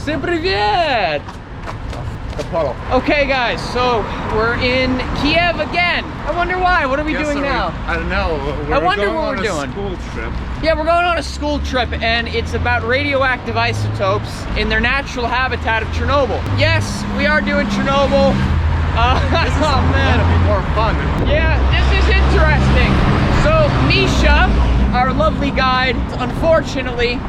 Всем привет! Okay guys, so we're in Kiev again. I wonder why. What are we doing now? I don't know. I wonder what we're doing. School trip. Yeah, we're going on a school trip, and it's about radioactive isotopes in their natural habitat of Chernobyl. Yes, we are doing Chernobyl. This is oh man, gonna be more fun. yeah, this is interesting. So Misha, our lovely guide, unfortunately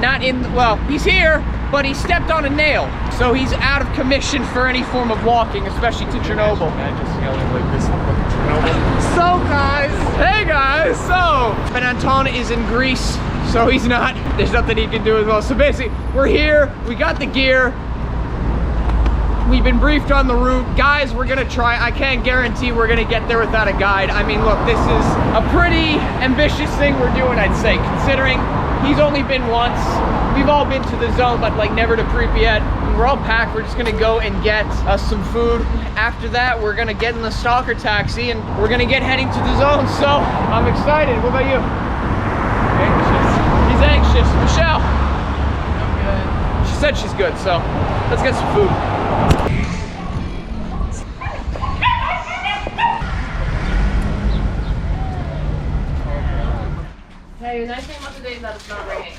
not in. Well, he's here, but he stepped on a nail, so he's out of commission for any form of walking, especially to Chernobyl. I'm just yelling like this. Chernobyl. So guys, hey guys, so and Anton is in Greece, so he's not, there's nothing he can do as well. So basically, we're here, we got the gear, we've been briefed on the route. Guys, we're gonna try, I can't guarantee we're gonna get there without a guide. I mean, look, this is a pretty ambitious thing we're doing, I'd say, considering he's only been once. We've all been to the zone, but like never to Pripyat. We're all packed. We're just gonna go and get us some food. After that, we're gonna get in the S.T.A.L.K.E.R taxi and we're gonna get heading to the zone. So I'm excited. What about you? Anxious. He's anxious. Michelle? I'm good. She said she's good, so let's get some food. Hey, the nice thing about today is that it's not raining.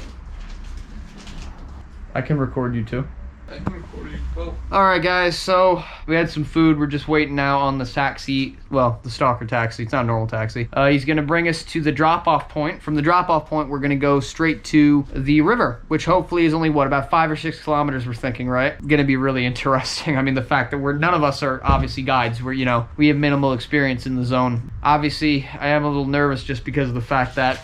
I can record you too. I can record you. Well, Alright guys, so we had some food. We're just waiting now on the taxi. Well, the S.T.A.L.K.E.R taxi. It's not a normal taxi. He's gonna bring us to the drop-off point. From the drop-off point, we're gonna go straight to the river, which hopefully is only, what, about 5 or 6 kilometers, we're thinking, right? Gonna be really interesting. I mean, the fact that none of us are obviously guides. We're, you know, we have minimal experience in the zone. Obviously, I am a little nervous just because of the fact that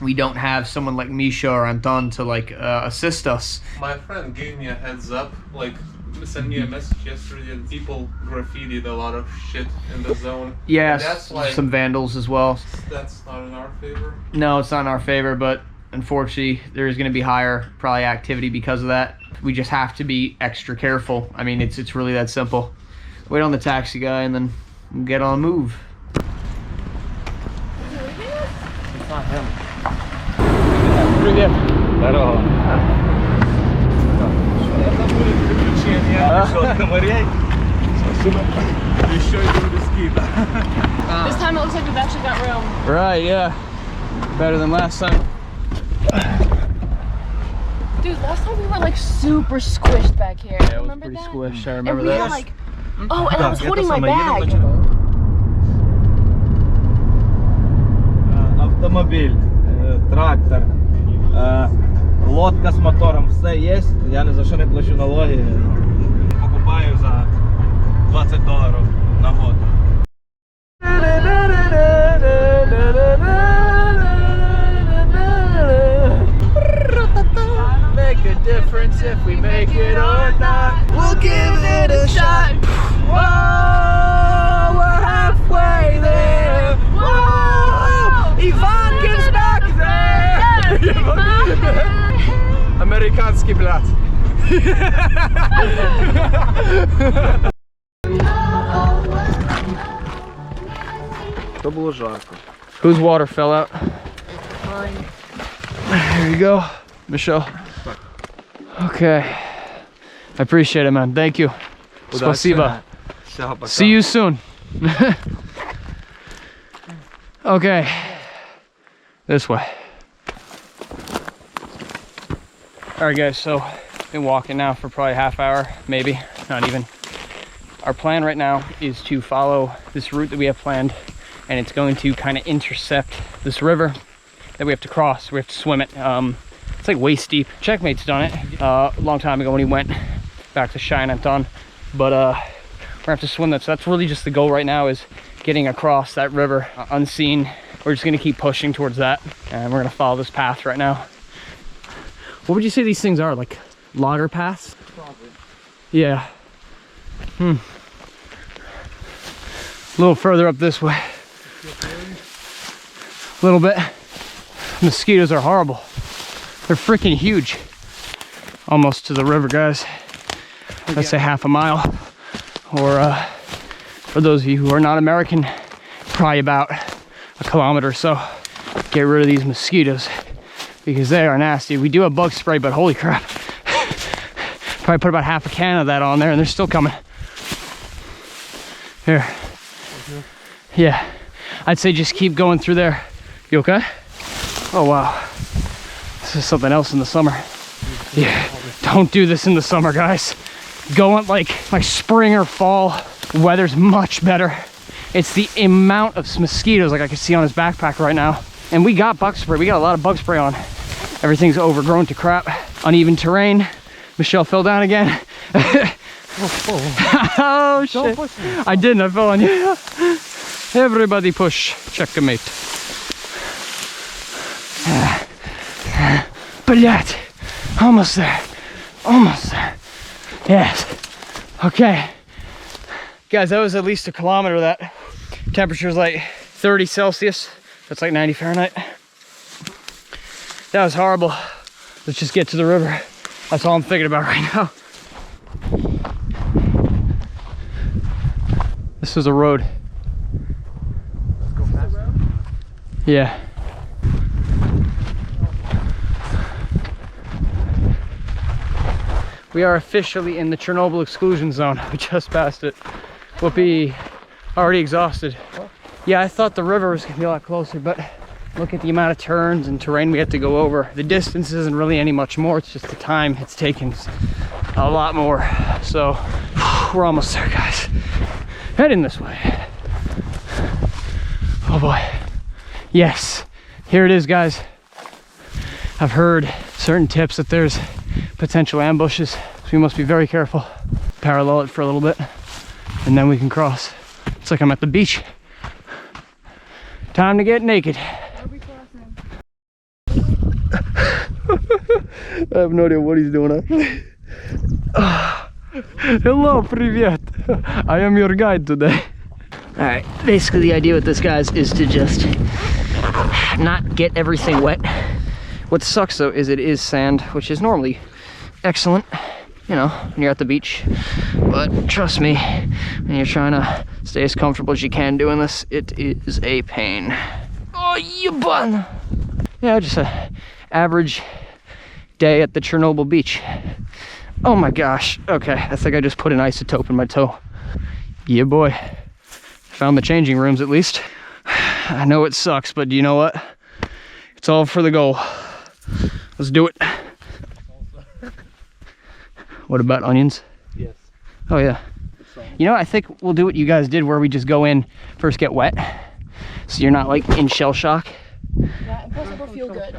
we don't have someone like Misha or Anton to like assist us. my friend gave me a heads up, like sent me a message yesterday, and people graffitied a lot of shit in the zone. Yes, that's like, some vandals as well. That's not in our favor. No, it's not in our favor, but unfortunately there's going to be higher probably activity because of that. We just have to be extra careful. I mean, it's really that simple. Wait on the taxi guy and then get on the move. It's not him. Привет. Здорово. Это будет приключение. Пришел от комарей. Спасибо. Еще и буду скид. This time it looks like we've actually got room. Right, yeah. Better than last time. Dude, last time we were like super squished back here. Yeah, it was Remember pretty that? squished. I And remember we that. had like, oh, and I was holding my bag. Автомобіль, трактор, лодка з мотором, все є. Я ні за що не плачу налоги. Покупаю за $20 на год. Make a difference if we make it or not. We'll give it a shot. Whoa, we're halfway there. Whoa, Ivan gets back there. Amerykański blat. То було жарко. Whose water fell out? Fine. There you go, Michelle. Okay. I appreciate it, man. Thank you. Спасибо. See you soon. Okay. This way. Alright guys, so been walking now for probably a half hour, maybe, not even. Our plan right now is to follow this route that we have planned, and it's going to kind of intercept this river that we have to cross. We have to swim it. It's like waist deep. Checkmate's done it a long time ago when he went back to Shine Anton, but we're gonna have to swim that. So that's really just the goal right now, is getting across that river unseen. We're just gonna keep pushing towards that, and we're gonna follow this path right now. What would you say these things are, like logger paths? Probably. Yeah. A little further up this way. A little bit. Mosquitoes are horrible. They're freaking huge. Almost to the river, guys. Let's say half a mile. Or for those of you who are not American, probably about a kilometer or so. Get rid of these mosquitoes because they are nasty. We do have bug spray, but holy crap. Probably put about half a can of that on there and they're still coming. Here. Yeah. I'd say just keep going through there. You okay? Oh wow. This is something else in the summer. Yeah. Don't do this in the summer, guys. Go on like spring or fall. Weather's much better. It's the amount of mosquitoes like I can see on his backpack right now. And we got bug spray. We got a lot of bug spray on. Everything's overgrown to crap. Uneven terrain. Michelle fell down again. Oh shit. I didn't, I fell on you. Everybody push. Checkmate. Pripyat. Almost there. Almost there. Yes. Okay. Guys, that was at least a kilometer. That temperature's like 30 Celsius. That's like 90 Fahrenheit. That was horrible. Let's just get to the river. That's all I'm thinking about right now. This is a road. Yeah. We are officially in the Chernobyl Exclusion Zone. We just passed it. We'll be already exhausted. Yeah, I thought the river was gonna be a lot closer, but look at the amount of turns and terrain we have to go over. The distance isn't really any much more, it's just the time it's taken a lot more. So we're almost there, guys. Heading this way. Oh boy. Yes, here it is, guys. I've heard certain tips that there's potential ambushes, so we must be very careful. Parallel it for a little bit, and then we can cross. It's like I'm at the beach. Time to get naked. I have no idea what he's doing actually. Hello, Pripyat. I am your guide today. Alright, basically the idea with this, guys, is to just not get everything wet. What sucks though is it is sand, which is normally excellent, you know, when you're at the beach. But trust me, when you're trying to stay as comfortable as you can doing this, it is a pain. Oh, you bun! Yeah, just a average day at the Chernobyl beach. Oh my gosh. Okay, I think I just put an isotope in my toe. Yeah, boy. Found the changing rooms at least. I know it sucks, but you know what? It's all for the goal. Let's do it. What about onions? Yes. Oh yeah. You know, I think we'll do what you guys did where we just go in, first get wet. So you're not like in shell shock. Yeah, and plus it'll feel good.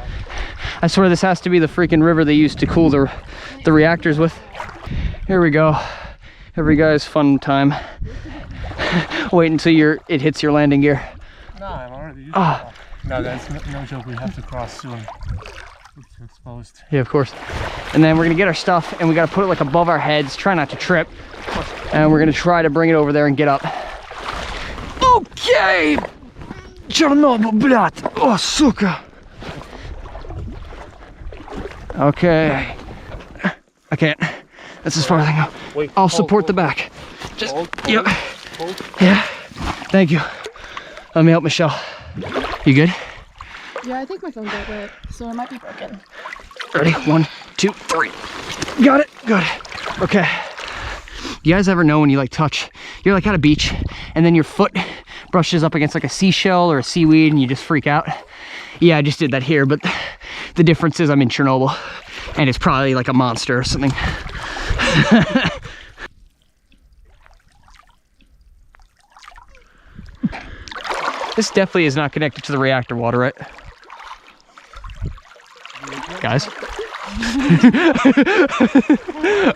I swear this has to be the freaking river they used to cool the reactors with. Here we go. Every guy's fun time. Wait until it hits your landing gear. No, I'm already used Ah. No, that's no joke. We have to cross soon. It's exposed. Yeah, of course. And then we're gonna get our stuff and we gotta put it like above our heads, try not to trip. And we're gonna try to bring it over there and get up. Okay! Chernobyl, блядь! Oh, suka! Okay. I can't. That's as far as I can go. Wait, I'll support the back. Just, yep. Hold. Yeah. Thank you. Let me help Michelle. You good? Yeah, I think my phone got wet, so it might be broken. Ready? 1, 2, 3. Got it. Good. Okay. You guys ever know when you like you're like at a beach and then your foot brushes up against like a seashell or a seaweed and you just freak out? Yeah, I just did that here, but the difference is I'm in Chernobyl and it's probably like a monster or something. This definitely is not connected to the reactor water, right? Guys?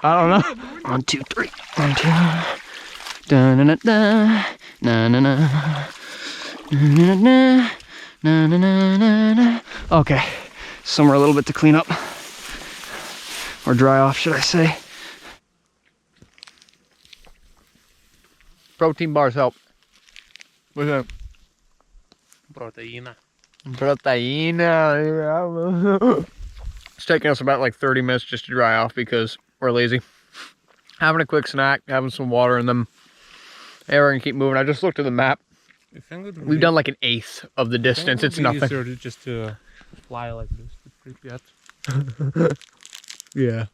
I don't know. 1, 2, 3. 1, 2. Da na na na na na na na na na na na. Okay, somewhere a little bit to clean up or dry off, should I say? Protein bars help. What's that? Proteína. Proteína. It's taking us about like 30 minutes just to dry off because we're lazy. Having a quick snack, having some water in them. Hey, we're gonna keep moving. I just looked at the map. We've done like an eighth of the distance. It's nothing. Easier to just to fly like this to Pripyat. Yeah.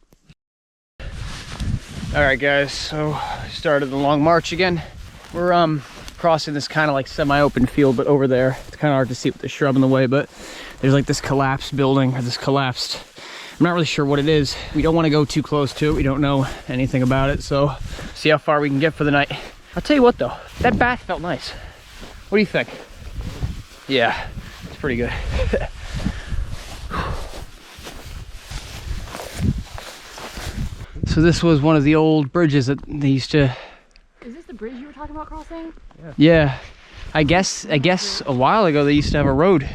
All right, guys, so started the long march again. We're crossing this kind of like semi-open field, but over there it's kind of hard to see with the shrub in the way, but there's like this collapsed building, or this collapsed, I'm not really sure what it is. We don't want to go too close to it. We don't know anything about it, so see how far we can get for the night. I'll tell you what though, that bath felt nice. What do you think? Yeah, it's pretty good. So this was one of the old bridges that they used to... Is this the bridge you were talking about crossing? Yeah. I guess a while ago they used to have a road.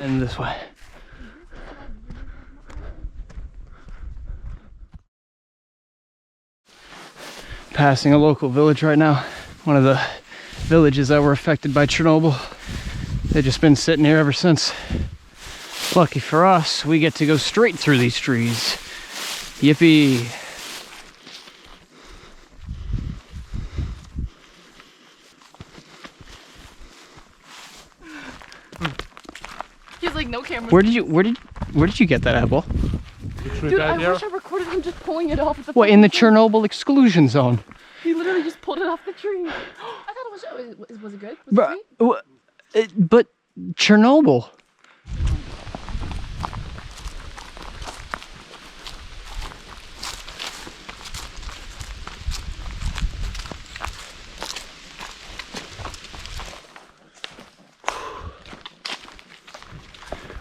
And this way. Passing a local village right now. One of the villages that were affected by Chernobyl. They've just been sitting here ever since. Lucky for us, we get to go straight through these trees. Yippee! He's like, no camera. Where did you get that apple? Dude, I wish I recorded him just pulling it off. What, in the Chernobyl Exclusion Zone? He literally just pulled it off the tree. I thought it was it good? Was it sweet? But Chernobyl.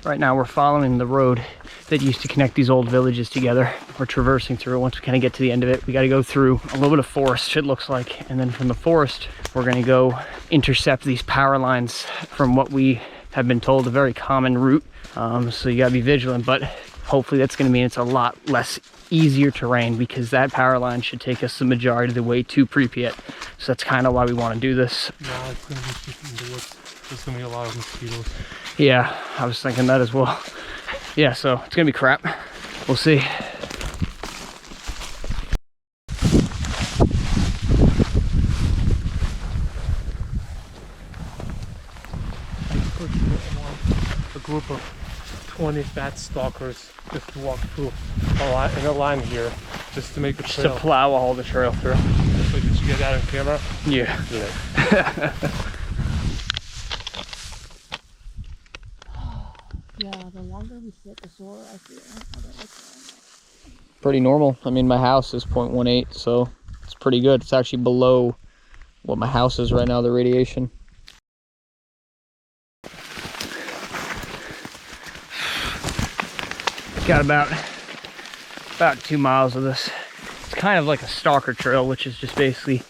Right now we're following the road that used to connect these old villages together. We're traversing through it. Once we kind of get to the end of it, we got to go through a little bit of forest, it looks like. And then from the forest, we're going to go intercept these power lines from what we have been told, a very common route. So you got to be vigilant, but hopefully that's going to mean it's a lot less easier terrain, because that power line should take us the majority of the way to Pripyat. So that's kind of why we want to do this. No, it's going to be in the woods. There's going to be a lot of mosquitoes. Yeah, I was thinking that as well. Yeah, so it's gonna be crap. We'll see. A group of 20 fat stalkers just to walk through in a line here, just to make a Just trail. to plow all the trail through. So did you get that on camera? Yeah. Yeah, the longer we sit, the sore I feel. Pretty normal. I mean, my house is 0.18, so it's pretty good. It's actually below what my house is right now, the radiation. Got about 2 miles of this. It's kind of like a stalker trail, which is just basically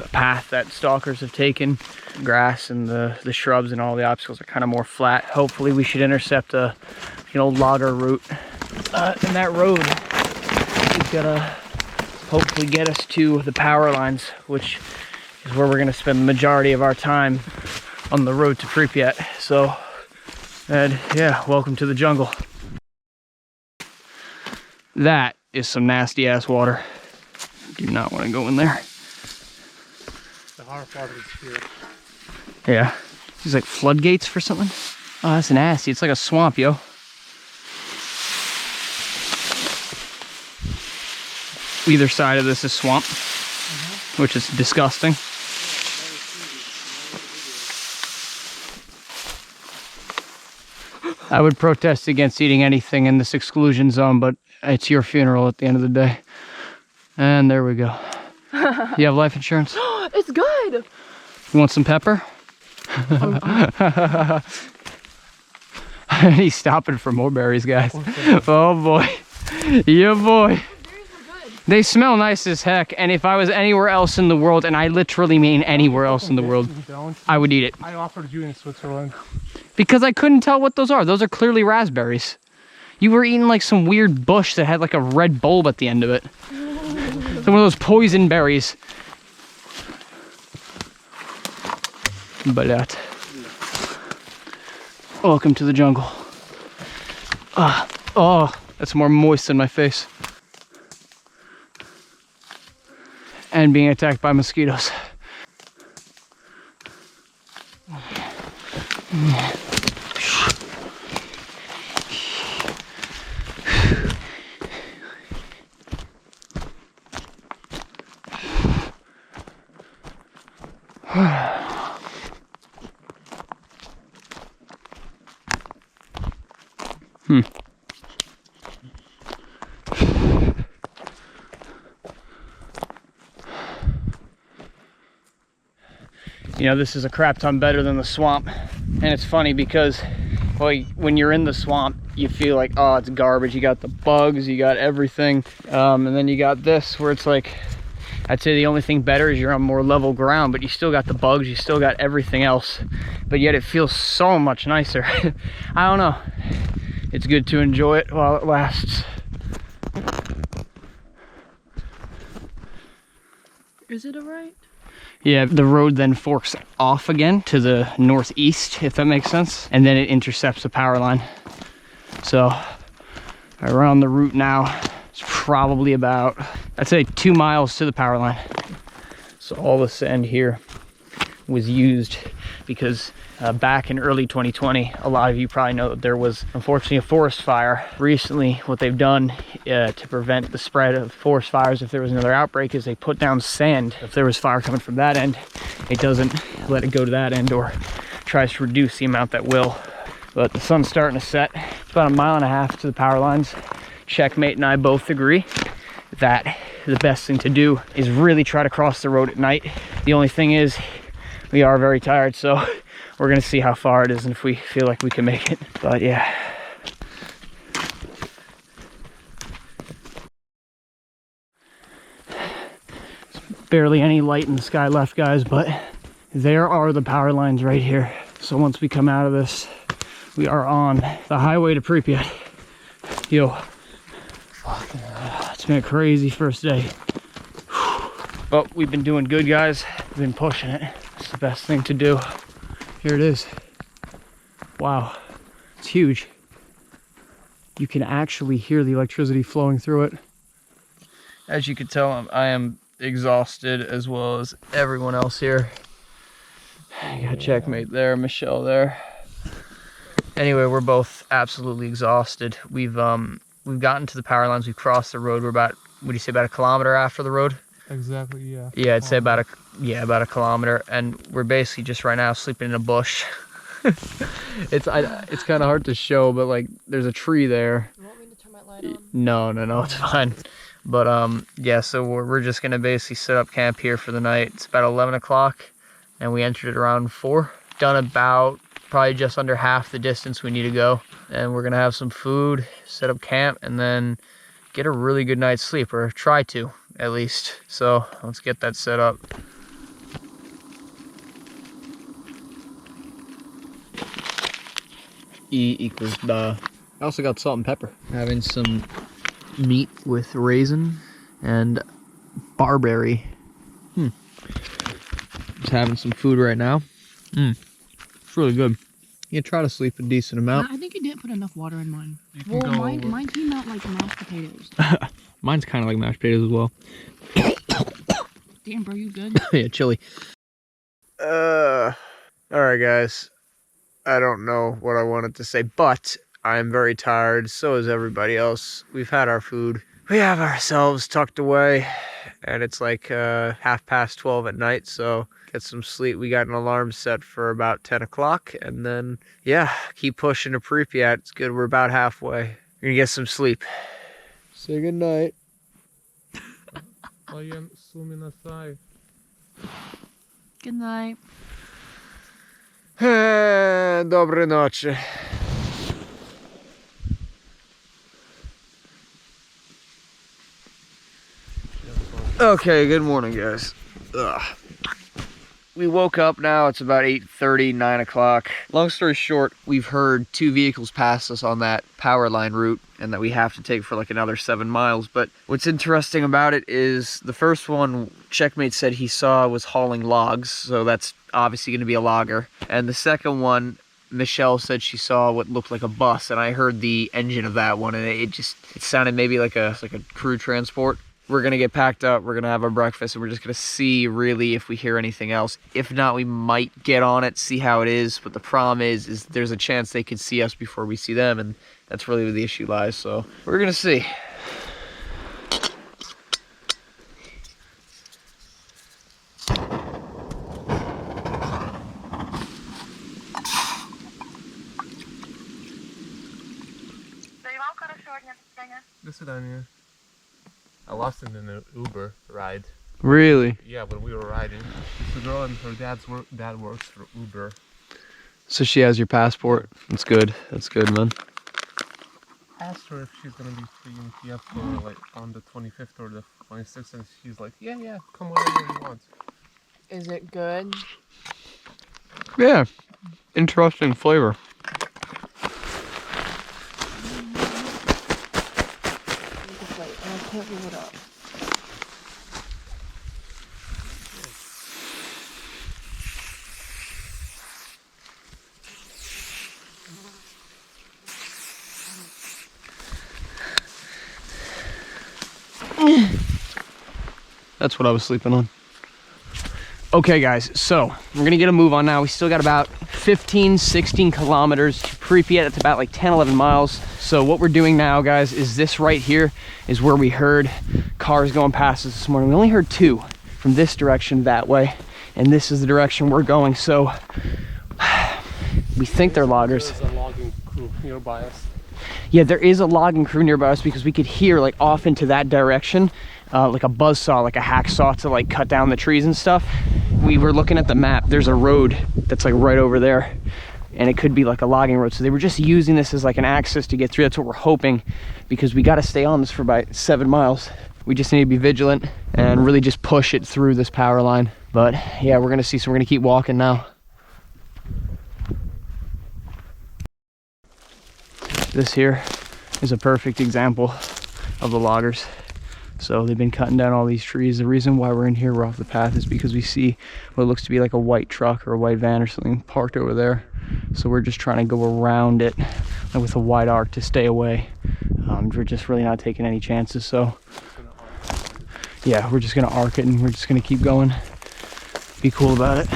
a path that stalkers have taken. Grass and the shrubs and all the obstacles are kind of more flat. Hopefully we should intercept an old logger route. And that road is gonna hopefully get us to the power lines, which is where we're gonna spend the majority of our time on the road to Pripyat. So, and yeah, welcome to the jungle. That is some nasty ass water. Do not want to go in there. The hard part is here. Yeah. These like floodgates for something. Oh, that's nasty. It's like a swamp, yo. Either side of this is swamp, which is disgusting. I would protest against eating anything in this exclusion zone, but it's your funeral at the end of the day. And there we go. You have life insurance? It's good. You want some pepper? He's stopping for more berries, guys. Oh boy. Yeah, boy. They smell nice as heck, and if I was anywhere else in the world, and I literally mean anywhere else in the world, I would eat it. I offered you in Switzerland. Because I couldn't tell what those are. Those are clearly raspberries. You were eating like some weird bush that had like a red bulb at the end of it. Some of those poison berries. But welcome to the jungle. Oh, that's more moist than my face. And being attacked by mosquitoes. You know, this is a crap ton better than the swamp. And it's funny because, well, when you're in the swamp, you feel like, oh, it's garbage. You got the bugs, you got everything. And then you got this where it's like, I'd say the only thing better is you're on more level ground, but you still got the bugs, you still got everything else. But yet it feels so much nicer. I don't know. It's good to enjoy it while it lasts. Is it alright? Yeah, the road then forks off again to the northeast, if that makes sense. And then it intercepts the power line. So we're on the route now. It's probably about, I'd say 2 miles to the power line. So all the sand here was used because back in early 2020, a lot of you probably know that there was unfortunately a forest fire. Recently, what they've done to prevent the spread of forest fires, if there was another outbreak, is they put down sand. If there was fire coming from that end, it doesn't let it go to that end or tries to reduce the amount that will. But the sun's starting to set. It's about 1.5 miles to the power lines. Checkmate and I both agree that the best thing to do is really try to cross the road at night. The only thing is, we are very tired, so we're gonna see how far it is and if we feel like we can make it. But yeah. There's barely any light in the sky left, guys, but there are the power lines right here. So once we come out of this, we are on the highway to Pripyat. Yo, it's been a crazy first day. But we've been doing good, guys. We've been pushing it. It's the best thing to do. Here it is. Wow, it's huge. You can actually hear the electricity flowing through it. As you can tell, I am exhausted as well as everyone else here. You got Checkmate there, Michelle there. Anyway, we're both absolutely exhausted. We've gotten to the power lines. We've crossed the road. We're about, what do you say, about 1 kilometer after the road? Exactly, yeah. Yeah, I'd say about a kilometer, and we're basically just right now sleeping in a bush. It's kind of hard to show, but like there's a tree there. You want me to turn my light on? No, it's fine. But yeah, so we're just gonna basically set up camp here for the night. It's about 11 o'clock, and we entered it around 4. Done about probably just under half the distance we need to go, and we're gonna have some food, set up camp, and then get a really good night's sleep, or try to at least. So let's get that set up. E equals da. I also got salt and pepper. Having some meat with raisin and barberry. Just having some food right now. It's really good. You try to sleep a decent amount. I think you didn't put enough water in mine. Well, mine came out like mashed potatoes. Mine's kind of like mashed potatoes as well. Damn, bro, you good? Yeah, chili. Alright, guys. I don't know what I wanted to say, but I'm very tired. So is everybody else. We've had our food. We have ourselves tucked away, and it's like 12:30 at night, so get some sleep. We got an alarm set for about 10 o'clock, and then, yeah, keep pushing to Pripyat. It's good. We're about halfway. We're gonna get some sleep. Say good night. Good night. Доброй ночи. Okay, good morning, guys. We woke up now. It's about 8:30, 9 o'clock. Long story short, we've heard 2 vehicles pass us on that power line route, and that we have to take for like another 7 miles. But what's interesting about it is the first one, Checkmate said he saw was hauling logs, so that's obviously going to be a logger. And the second one, Michelle said she saw what looked like a bus, and I heard the engine of that one, and it sounded maybe like a crew transport. We're gonna get packed up, we're gonna have our breakfast, and we're just gonna see really if we hear anything else. If not, we might get on it, see how it is. But the problem is there's a chance they could see us before we see them, and that's really where the issue lies. So we're gonna see. До свидания. I lost him in an Uber ride. Really? Yeah, when we were riding. It's a girl and her dad works for Uber. So she has your passport. That's good. That's good, man. I asked her if she's gonna be free in Kiev for like on the 25th or the 26th, and she's like, yeah, come whenever you want. Is it good? Yeah. Interesting flavor. Wait, I can't move it up. That's what I was sleeping on. Okay guys, so we're gonna get a move on now. We still got about 15, 16 kilometers to Pripyat. It's about like 10, 11 miles. So what we're doing now, guys, is this right here is where we heard cars going past us this morning. We only heard 2 from this direction that way, and this is the direction we're going. So we think they're loggers. There's a logging crew nearby us. Yeah, there is a logging crew nearby us because we could hear like off into that direction, like a buzzsaw, like a hacksaw to like cut down the trees and stuff. We were looking at the map. There's a road that's like right over there, and it could be like a logging road. So they were just using this as like an access to get through. That's what we're hoping, because we got to stay on this for about 7 miles. We just need to be vigilant and really just push it through this power line. But yeah, we're gonna see. So we're gonna keep walking now. This here is a perfect example of the loggers. So they've been cutting down all these trees. The reason why we're in here, we're off the path, is because we see what looks to be like a white truck or a white van or something parked over there. So we're just trying to go around it with a wide arc to stay away. We're just really not taking any chances. So yeah, we're just gonna arc it and we're just gonna keep going. Be cool about it.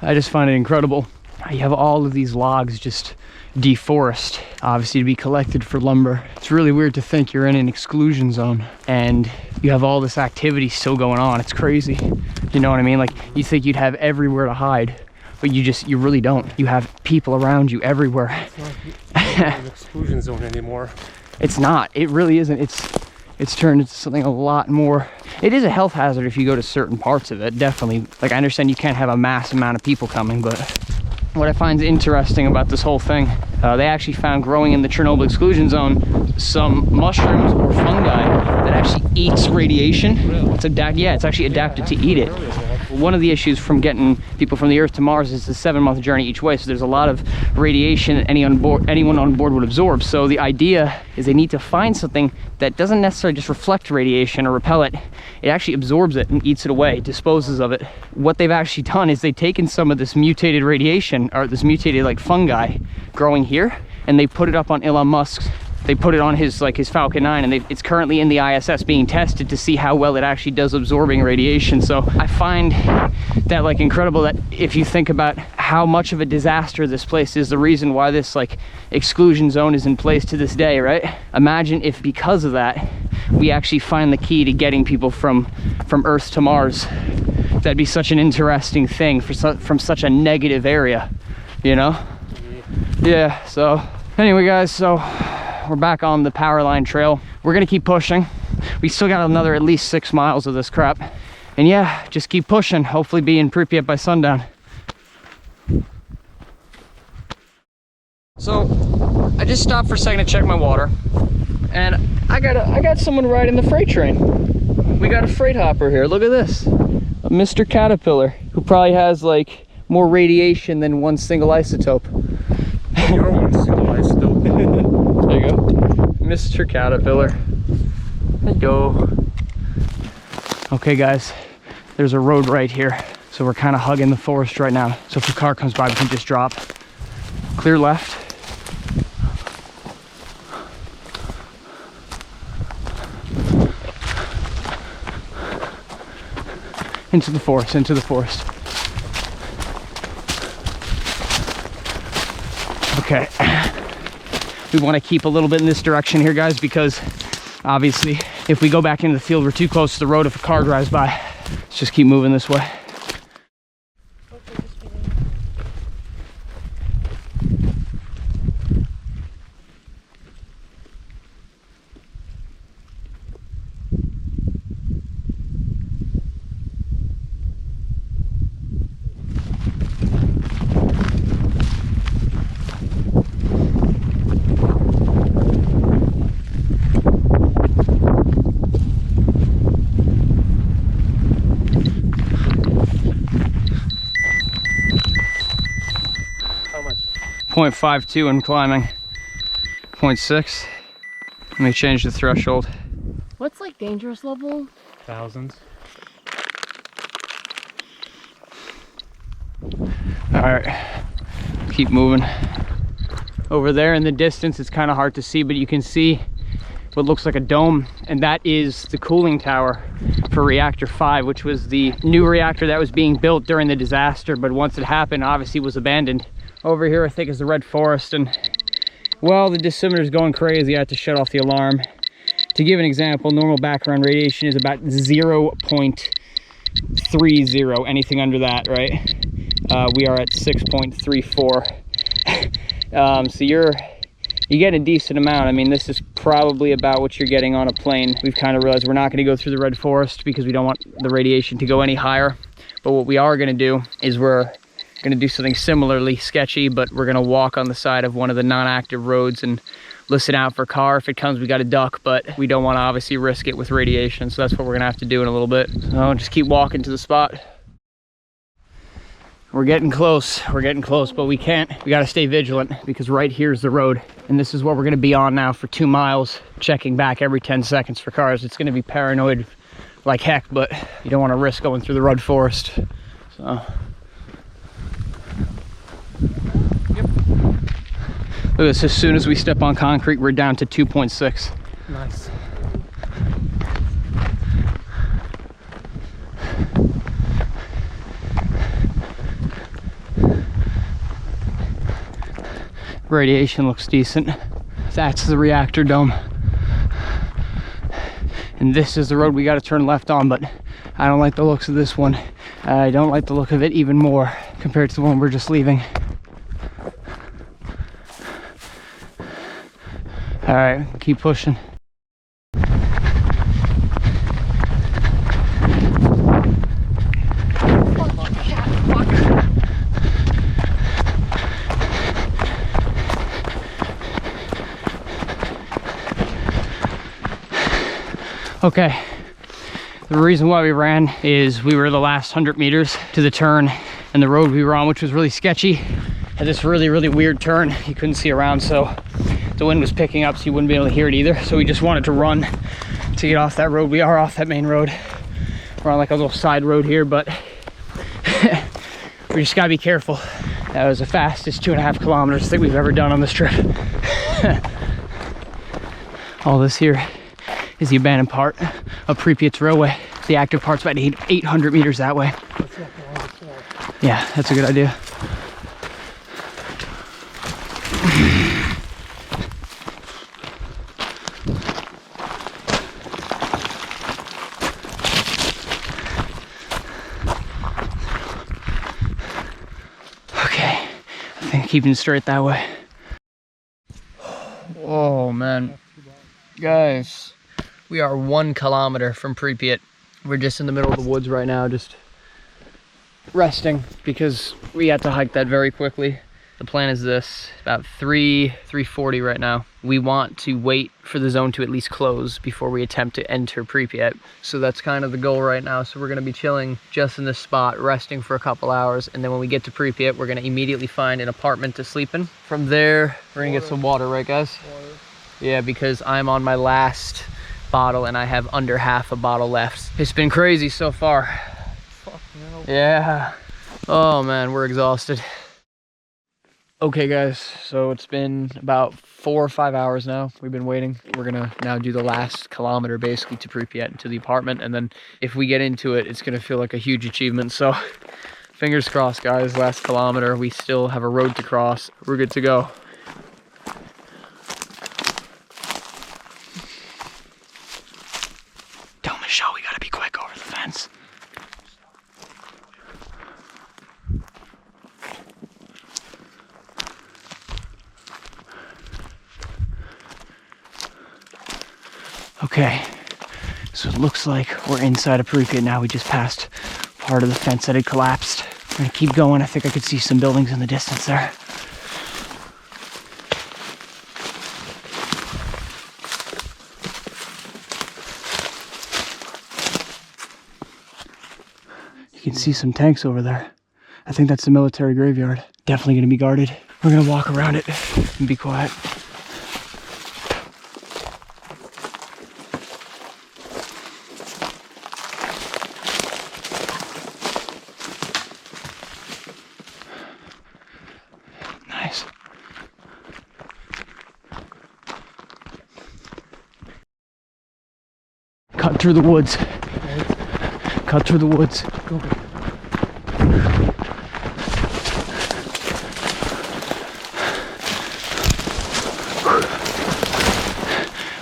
I just find it incredible. You have all of these logs just deforest, obviously, to be collected for lumber. It's really weird to think you're in an exclusion zone and you have all this activity still going on. It's crazy. You know what I mean? Like, you think you'd have everywhere to hide, but you really don't. You have people around you everywhere. It's not an exclusion zone anymore. It's not. It really isn't. It's turned into something a lot more. It is a health hazard if you go to certain parts of it, definitely. Like, I understand you can't have a mass amount of people coming, but what I find interesting about this whole thing, they actually found growing in the Chernobyl Exclusion Zone some mushrooms or fungi that actually eats radiation. Really? It's actually adapted to eat it. One of the issues from getting people from the Earth to Mars is a 7-month journey each way, so there's a lot of radiation that anyone on board would absorb. So the idea is they need to find something that doesn't necessarily just reflect radiation or repel it. It actually absorbs it and eats it away, disposes of it. What they've actually done is they've taken some of this mutated radiation, or this mutated like fungi growing here, and they put it up on Elon Musk's. They put it on his Falcon 9, and it's currently in the ISS being tested to see how well it actually does absorbing radiation. So I find that like incredible, that if you think about how much of a disaster this place is, the reason why this like exclusion zone is in place to this day, right? Imagine if because of that, we actually find the key to getting people from Earth to Mars. That'd be such an interesting thing from such a negative area, you know? Yeah, so anyway guys, so we're back on the power line trail. We're gonna keep pushing. We still got another at least 6 miles of this crap. And yeah, just keep pushing. Hopefully be in Pripyat by sundown. So I just stopped for a second to check my water. And I got someone riding the freight train. We got a freight hopper here. Look at this. A Mr. Caterpillar, who probably has like more radiation than one single isotope. You're one single isotope. There you go. Mr. Caterpillar. There you go. Okay guys, there's a road right here. So we're kind of hugging the forest right now. So if a car comes by, we can just drop. Clear left. Into the forest, into the forest. Okay. We want to keep a little bit in this direction here, guys, because obviously if we go back into the field, we're too close to the road if a car drives by. Let's just keep moving this way. 0.52 and climbing. 0.6. Let me change the threshold. What's like dangerous level? Thousands. All right, keep moving. Over there in the distance, it's kind of hard to see, but you can see what looks like a dome, and that is the cooling tower for reactor 5, which was the new reactor that was being built during the disaster, but once it happened, obviously was abandoned. Over here, I think, is the red forest, and well, the dosimeter is going crazy. I had to shut off the alarm. To give an example, normal background radiation is about 0.30, anything under that, right? We are at 6.34. So you're getting a decent amount. I mean, this is probably about what you're getting on a plane. We've kind of realized we're not going to go through the red forest because we don't want the radiation to go any higher. But what we are going to do is we're going to do something similarly sketchy, but we're going to walk on the side of one of the non-active roads and listen out for car. If it comes, we got to duck, but we don't want to obviously risk it with radiation. So that's what we're going to have to do in a little bit. So just keep walking to the spot. We're getting close, but we got to stay vigilant because right here's the road. And this is what we're going to be on now for 2 miles, checking back every 10 seconds for cars. It's going to be paranoid like heck, but you don't want to risk going through the red forest. So. Yep. Look at this, as soon as we step on concrete, we're down to 2.6. Nice. Radiation looks decent. That's the reactor dome. And this is the road we got to turn left on, but I don't like the looks of this one. I don't like the look of it even more compared to the one we're just leaving. All right, keep pushing. Okay, the reason why we ran is we were the last 100 meters to the turn, and the road we were on, which was really sketchy, had this really weird turn. You couldn't see around, so the wind was picking up, so you wouldn't be able to hear it either. So we just wanted to run to get off that road. We are off that main road. We're on like a little side road here, but we just gotta be careful. That was the fastest 2.5 kilometers that we've ever done on this trip. All this here is the abandoned part of Pripyat's railway. The active part's about 800 meters that way. Yeah, that's a good idea. Okay, I think keeping straight that way. Oh man, guys. We are 1 kilometer from Pripyat. We're just in the middle of the woods right now, just resting because we had to hike that very quickly. The plan is this, about 3:40 right now. We want to wait for the zone to at least close before we attempt to enter Pripyat. So that's kind of the goal right now. So we're gonna be chilling just in this spot, resting for a couple hours. And then when we get to Pripyat, we're gonna immediately find an apartment to sleep in. From there, we're gonna get some water, right guys? Water. Yeah, because I'm on my last bottle and I have under half a bottle left. It's been crazy so far. Fuck, yeah. Oh man, we're exhausted. Okay guys, so it's been about 4 or 5 hours now. We've been waiting. We're gonna now do the last kilometer basically to Pripyat, to the apartment, and then if we get into it, it's gonna feel like a huge achievement. So fingers crossed guys, last kilometer. We still have a road to cross. We're good to go. Misha, we gotta be quick over the fence. Okay, so it looks like we're inside of Pripyat now. We just passed part of the fence that had collapsed. We're gonna keep going. I think I could see some buildings in the distance there. You can see some tanks over there. I think that's the military graveyard. Definitely gonna be guarded. We're gonna walk around it and be quiet. Nice. Cut through the woods. Cut through the woods. Go.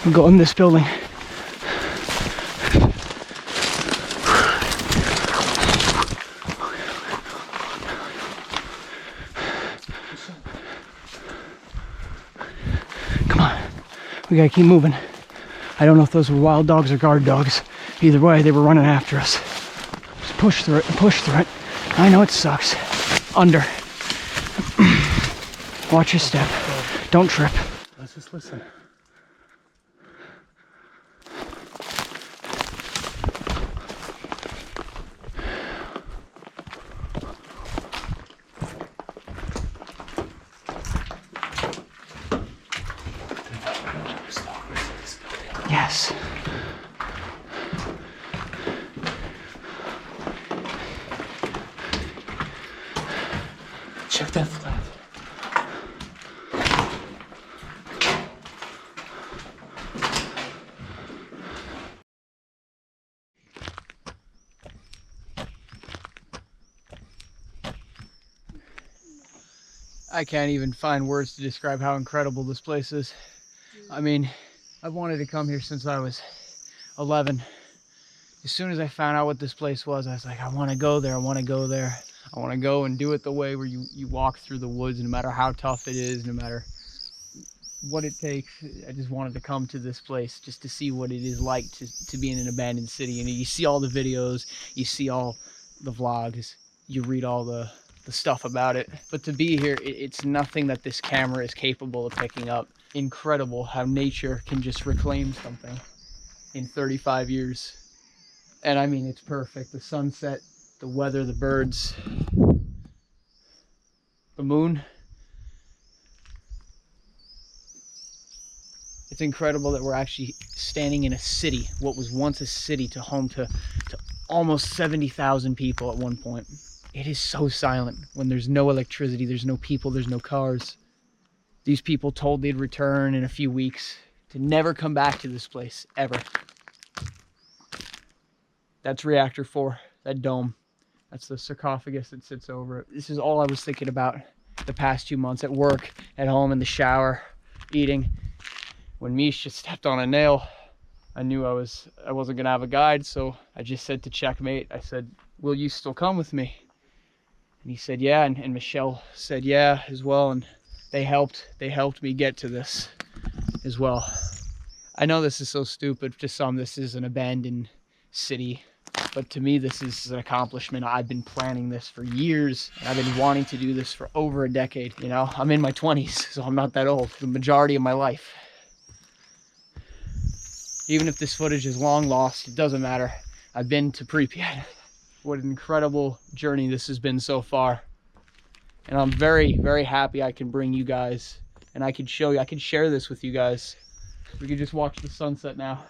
We'll go in this building. Come on. We gotta keep moving. I don't know if those were wild dogs or guard dogs. Either way, they were running after us. Just push through it and push through it. I know it sucks. Under. Watch your step. Don't trip. Let's just listen. Yes. Check that flat. I can't even find words to describe how incredible this place is. I mean, I've wanted to come here since I was 11. As soon as I found out what this place was, I was like, I want to go there. I want to go there. I want to go and do it the way where you walk through the woods, no matter how tough it is, no matter what it takes. I just wanted to come to this place just to see what it is like to be in an abandoned city. You know, you see all the videos, you see all the vlogs, you read all the stuff about it. But to be here, it's nothing that this camera is capable of picking up. Incredible how nature can just reclaim something in 35 years. And I mean, it's perfect. The sunset, the weather, the birds, the moon. It's incredible that we're actually standing in a city, what was once a city, to home to almost 70,000 people at one point. It is so silent when there's no electricity, there's no people, there's no cars. These people told they'd return in a few weeks to never come back to this place, ever. That's reactor 4, that dome. That's the sarcophagus that sits over it. This is all I was thinking about the past 2 months, at work, at home, in the shower, eating. When Misha stepped on a nail, I knew I wasn't gonna have a guide, so I just said to Checkmate, I said, will you still come with me? And he said, yeah, and Michelle said, yeah, as well, and they helped me get to this as well. I know this is so stupid. To some, this is an abandoned city, but to me, this is an accomplishment. I've been planning this for years, and I've been wanting to do this for over a decade. You know, I'm in my 20s, so I'm not that old. The majority of my life. Even if this footage is long lost, it doesn't matter. I've been to Pripyat. What an incredible journey this has been so far. And I'm very, very happy I can bring you guys, and I can show you, I can share this with you guys. We can just watch the sunset now.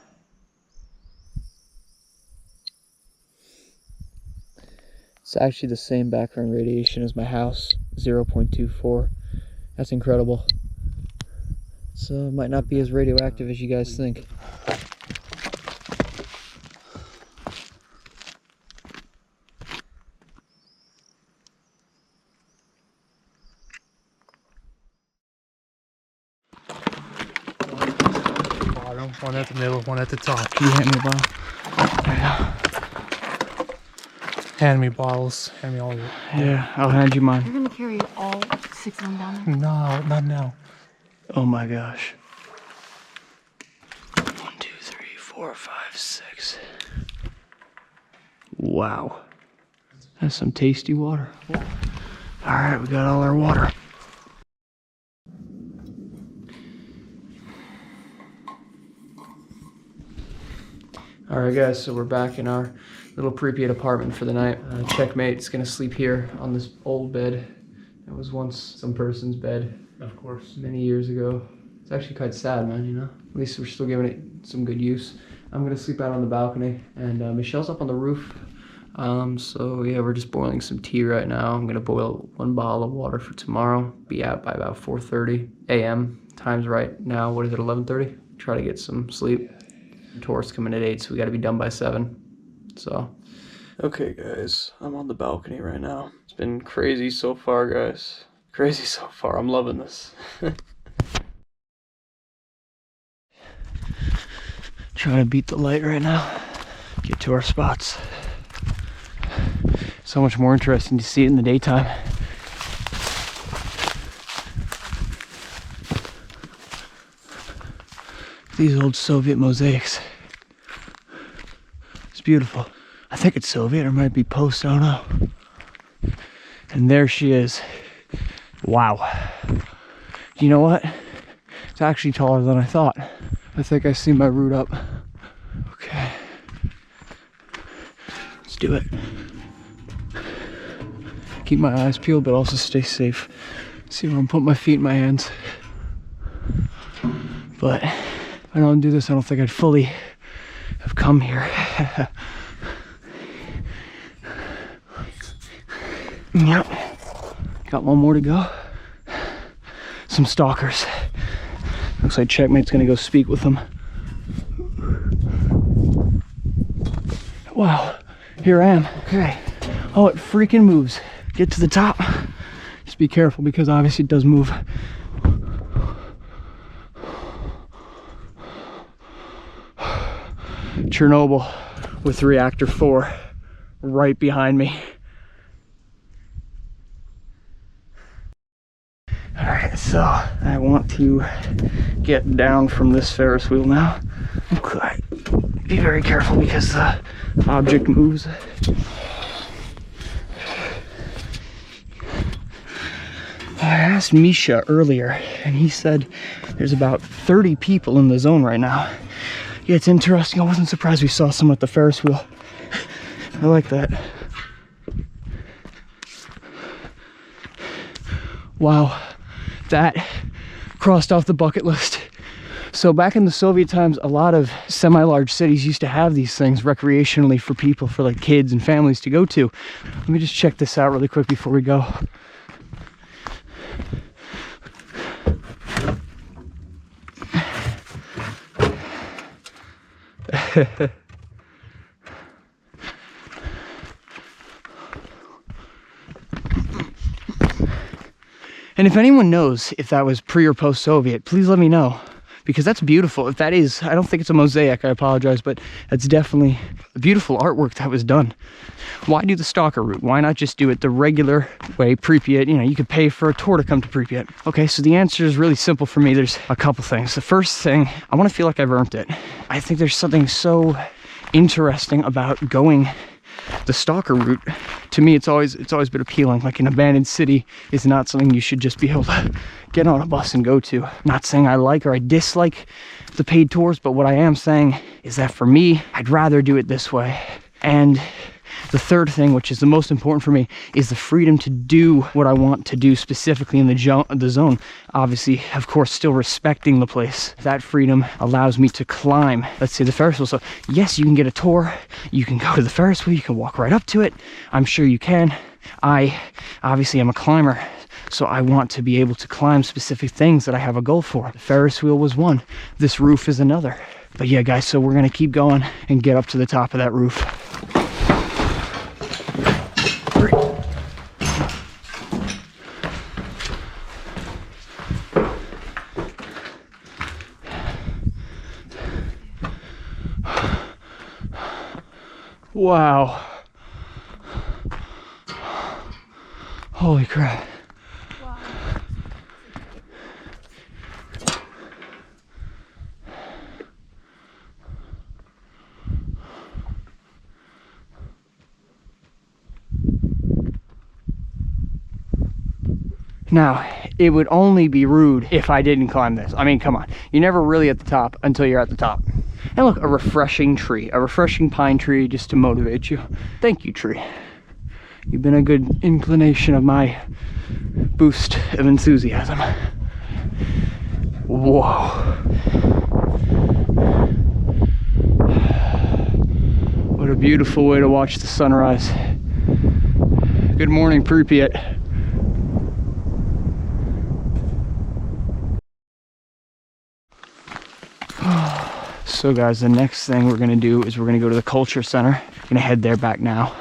It's actually the same background radiation as my house, 0.24. That's incredible. So it might not be as radioactive as you guys think. Bottom, one at the middle, one at the top. Can you hand me a bottle? There you go. Hand me bottles. Hand me all of it. Yeah, I'll hand you mine. You're gonna carry all 6 of them down there? No, not now. Oh my gosh. 1, 2, 3, 4, 5, 6. Wow. That's some tasty water. All right, we got all our water. All right, guys, so we're back in our little Pripyat apartment for the night. Checkmate's gonna sleep here on this old bed. And That was once some person's bed. Of course. Many years ago. It's actually quite sad, man, you know? At least we're still giving it some good use. I'm gonna sleep out on the balcony, and Michelle's up on the roof. So yeah, we're just boiling some tea right now. I'm gonna boil 1 bottle of water for tomorrow. Be out by about 4:30 a.m. Time's right now, what is it, 11:30? Try to get some sleep. Tour's coming at 8, so we gotta be done by 7. So, okay guys, I'm on the balcony right now. It's been crazy so far, guys. Crazy so far, I'm loving this. Trying to beat the light right now. Get to our spots. So much more interesting to see it in the daytime. These old Soviet mosaics. It's beautiful. I think it's Soviet, or it might be post, I don't know. And there she is. Wow. You know what? It's actually taller than I thought. I think I see my route up. Okay. Let's do it. Keep my eyes peeled, but also stay safe. See where I'm putting my feet in my hands. But if I don't do this, I don't think I'd fully have come here. Yep. Got one more to go. Some stalkers. Looks like Checkmate's gonna go speak with them. Wow, here I am. Okay. Oh, it freaking moves. Get to the top. Just be careful because obviously it does move. Chernobyl with reactor 4 right behind me. Alright, so I want to get down from this Ferris wheel now. Okay. Be very careful because the object moves. I asked Misha earlier and he said there's about 30 people in the zone right now. Yeah, it's interesting. I wasn't surprised we saw someone at the Ferris wheel. I like that. Wow, that crossed off the bucket list. So back in the Soviet times, a lot of semi-large cities used to have these things recreationally for people, for like kids and families to go to. Let me just check this out really quick before we go. And if anyone knows if that was pre or post-Soviet, please let me know, because that's beautiful. If that is, I don't think it's a mosaic, I apologize, but that's definitely a beautiful artwork that was done. Why do the stalker route? Why not just do it the regular way, Pripyat? You know, you could pay for a tour to come to Pripyat. Okay, so the answer is really simple for me. There's a couple things. The first thing, I want to feel like I've earned it. I think there's something so interesting about going the stalker route. To me, it's always been appealing. Like an abandoned city is not something you should just be able to get on a bus and go to. Not saying I like or I dislike the paid tours, but what I am saying is that for me, I'd rather do it this way. And the third thing, which is the most important for me, is the freedom to do what I want to do specifically in the zone. Obviously, of course, still respecting the place. That freedom allows me to climb, let's say, the Ferris wheel. So yes, you can get a tour, you can go to the Ferris wheel, you can walk right up to it. I'm sure you can. I obviously am a climber, so I want to be able to climb specific things that I have a goal for. The Ferris wheel was one. This roof is another. But yeah, guys, so we're gonna keep going and get up to the top of that roof. Wow. Holy crap. Wow. Now, it would only be rude if I didn't climb this. I mean, come on. You're never really at the top until you're at the top. And look, a refreshing tree, a refreshing pine tree just to motivate you. Thank you, tree. You've been a good inclination of my boost of enthusiasm. Whoa. What a beautiful way to watch the sunrise. Good morning, Pripyat. So guys, the next thing we're gonna do is we're gonna go to the Culture Center. Gonna head there back now.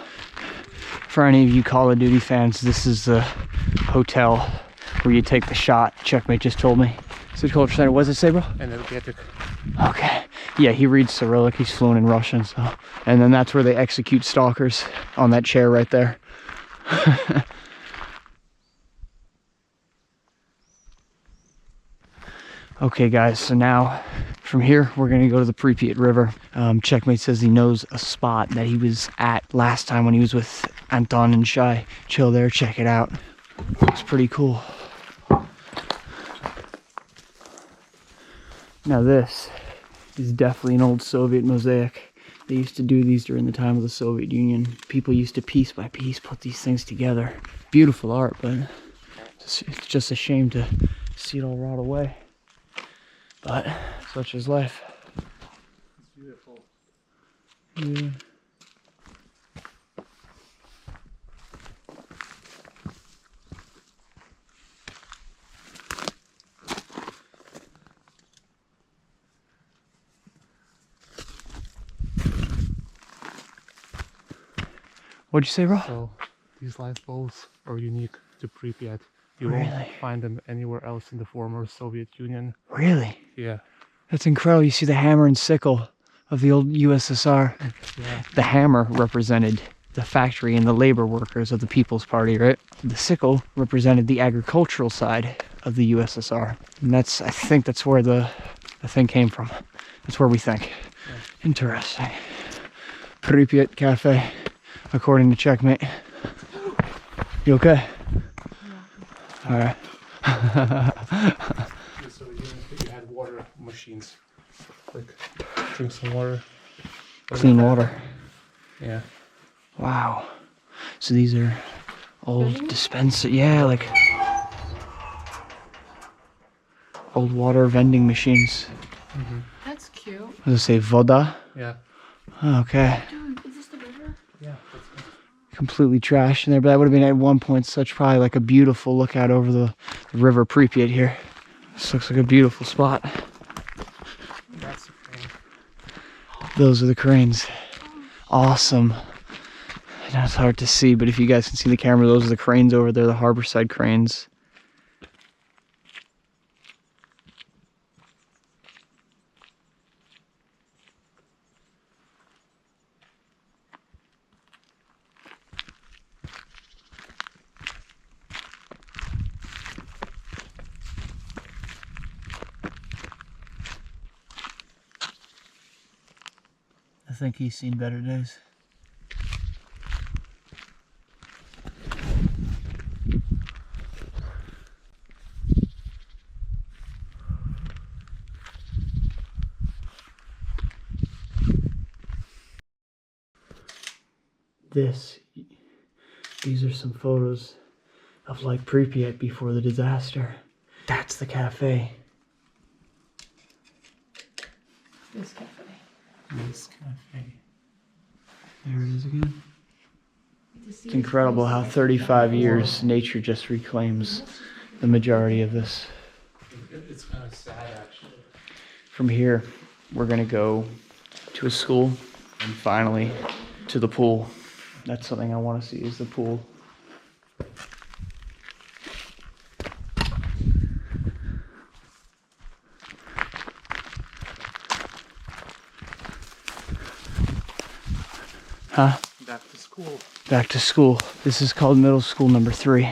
For any of you Call of Duty fans, this is the hotel where you take the shot. Checkmate just told me. So the Culture Center, what does it say, bro? Energetic. Okay. Yeah, he reads Cyrillic. He's fluent in Russian, so. And then that's where they execute stalkers, on that chair right there. Okay guys, so now from here we're gonna go to the Pripyat River. Checkmate says he knows a spot that he was at last time when he was with Anton and Shai. Chill there, check it out. Looks pretty cool. Now this is definitely an old Soviet mosaic. They used to do these during the time of the Soviet Union. People used to piece by piece put these things together. Beautiful art, but it's just a shame to see it all rot away. But such is life. It's beautiful. Yeah. What'd you say, bro? So these light bulbs are unique to Pripyat. You Really? won't find them anywhere else in the former Soviet Union. Really? Yeah. That's incredible. You see the hammer and sickle of the old USSR. Yeah. The hammer represented the factory and the labor workers of the People's Party, right? The sickle represented the agricultural side of the USSR. And that's, I think that's where the thing came from. That's where we think. Yeah. Interesting. Pripyat Cafe, according to Checkmate. You okay? All right. So you had water machines. Like, drink some water. Clean water. Yeah. Wow. So these are old dispenser, yeah, like old water vending machines. Mm-hmm. That's cute. What does it say, voda? Yeah. Oh, okay. Dude, is this the river? Yeah. That's good. Completely trashed in there, but that would have been at one point such probably like a beautiful lookout over the river Pripyat here. This looks like a beautiful spot. That's the thing. Those are the cranes. Awesome. I know it's hard to see, but if you guys can see the camera, those are the cranes over there, the harborside cranes. I think he's seen better days. These are some photos of like Pripyat before the disaster. That's the cafe. This cafe. This cafe. There it is again. It's incredible how 35 years nature just reclaims the majority of this. It's kind of sad, actually. From here, we're gonna go to a school and finally to the pool. That's something I want to see, is the pool. Huh? Back to school. Back to school. This is called middle school number 3.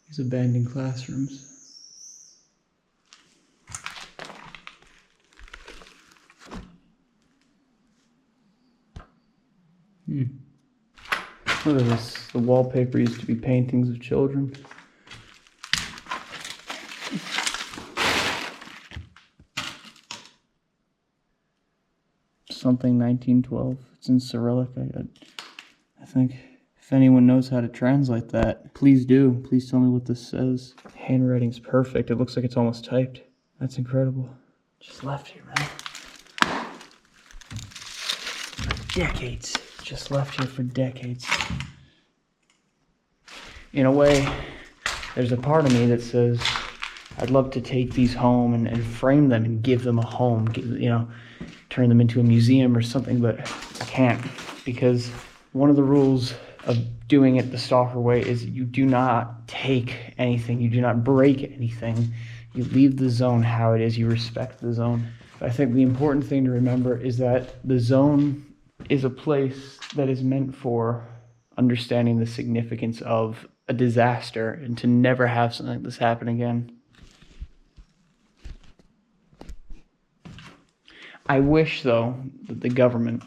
These abandoned classrooms. Look at this. The wallpaper used to be paintings of children. Something 1912. It's in Cyrillic, I think. If anyone knows how to translate that, please do. Please tell me what this says. Handwriting's perfect. It looks like it's almost typed. That's incredible. Just left here, man. For decades. Just left here for decades. In a way, there's a part of me that says, I'd love to take these home and frame them and give them a home, turn them into a museum or something, but I can't, because one of the rules of doing it the Stalker way is you do not take anything, you do not break anything, you leave the zone how it is, you respect the zone. I think the important thing to remember is that the zone is a place that is meant for understanding the significance of a disaster and to never have something like this happen again. I wish, though, that the government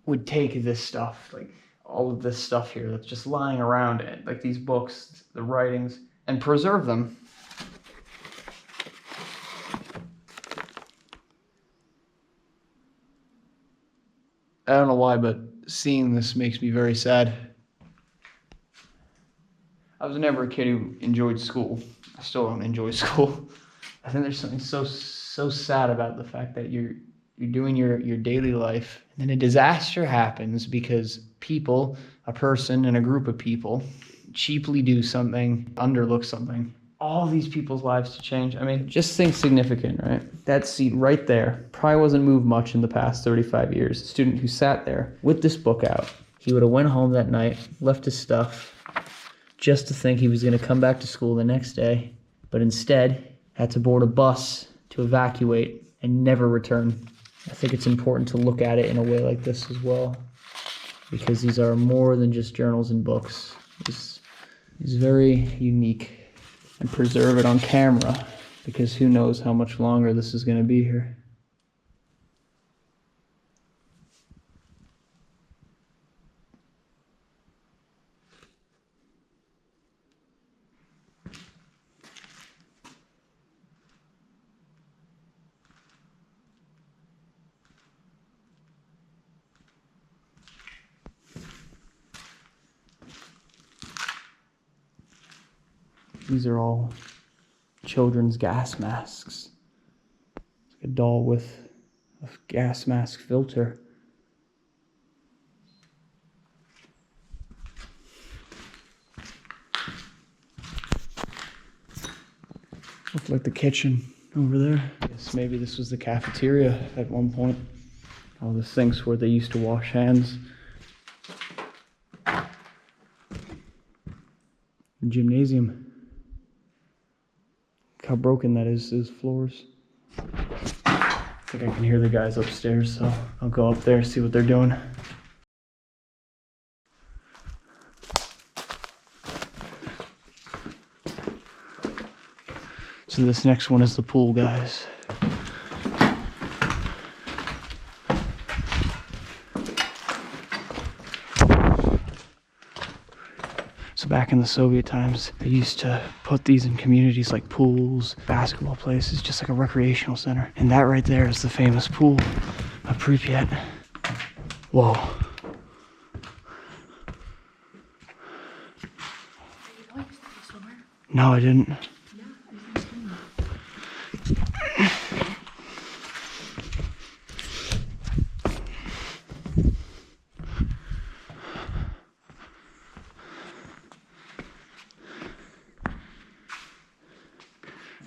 would take this stuff, like all of this stuff here that's just lying around, like these books, the writings, and preserve them. I don't know why, but seeing this makes me very sad. I was never a kid who enjoyed school. I still don't enjoy school. I think there's something so sad about the fact that you're doing your daily life, and then a disaster happens because people, a person and a group of people, cheaply do something, underlook something. All these people's lives to change. I mean, just think significant, right? That seat right there probably wasn't moved much in the past 35 years. The student who sat there with this book out, he would have went home that night, left his stuff, just to think he was going to come back to school the next day, but instead had to board a bus to evacuate and never return. I think it's important to look at it in a way like this as well, because these are more than just journals and books. This is very unique, and preserve it on camera, because who knows how much longer this is going to be here. These are all children's gas masks. It's like a doll with a gas mask filter. Looked like the kitchen over there. I guess maybe this was the cafeteria at one point. All the sinks where they used to wash hands. The gymnasium. How broken that is, those floors. I think I can hear the guys upstairs, so I'll go up there, see what they're doing. So this next one is the pool, guys. So back in the Soviet times, they used to put these in communities like pools, basketball places, just like a recreational center. And that right there is the famous pool of Pripyat. Whoa. No, I didn't.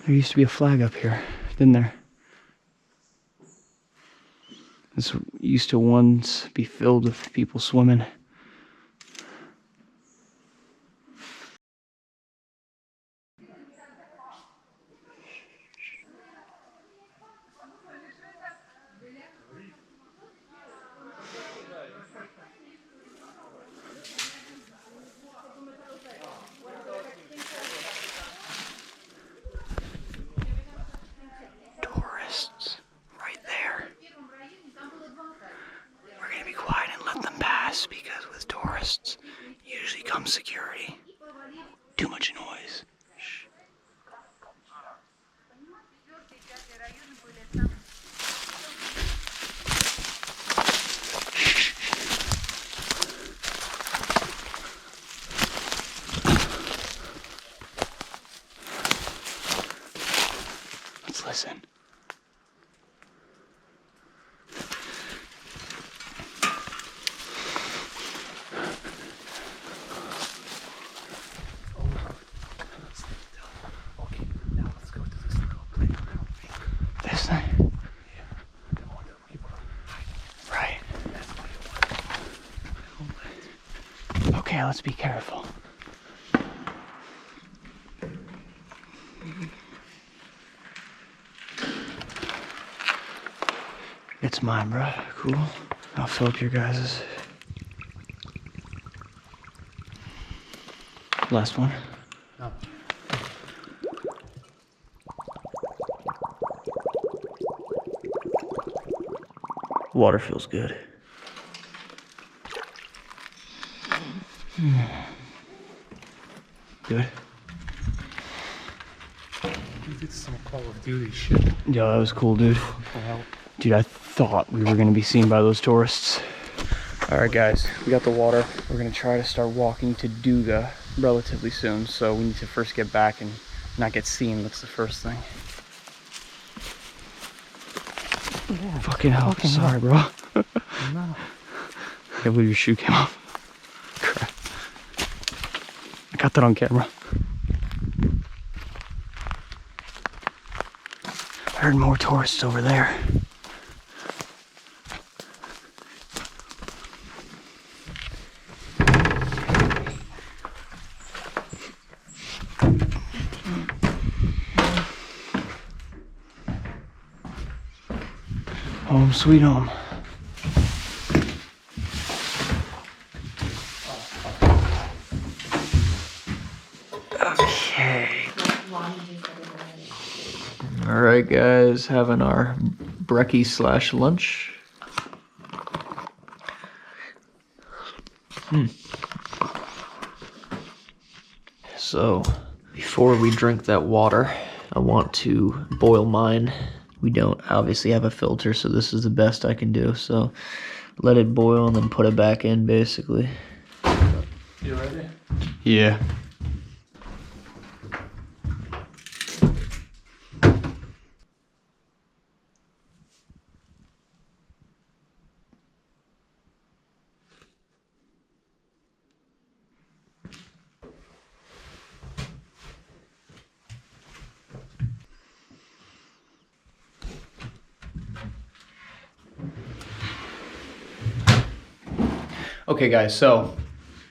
There used to be a flag up here, didn't there? This used to once be filled with people swimming. Right there. We're gonna be quiet and let them pass because the tourists. Usually comes security. Too much noise. Shh. Let's listen. Okay, let's be careful. It's mine, bro. Cool. I'll fill up your guys's. Last one. No. Water feels good. Good. You did some Call of Duty shit. Yo, that was cool, dude. Dude, I thought we were gonna be seen by those tourists. All right, guys, we got the water. We're gonna try to start walking to Duga relatively soon, so we need to first get back and not get seen. That's the first thing. Yeah. Fucking hell, Fucking sorry, bro. No. I can't believe your shoe came off. Crap. I got that on camera. I heard more tourists over there. Home sweet home. Okay. All right, guys, having our brekkie / lunch. So, before we drink that water, I want to boil mine. We don't obviously have a filter, so this is the best I can do. So, let it boil and then put it back in, basically. You ready? Yeah. Okay guys, so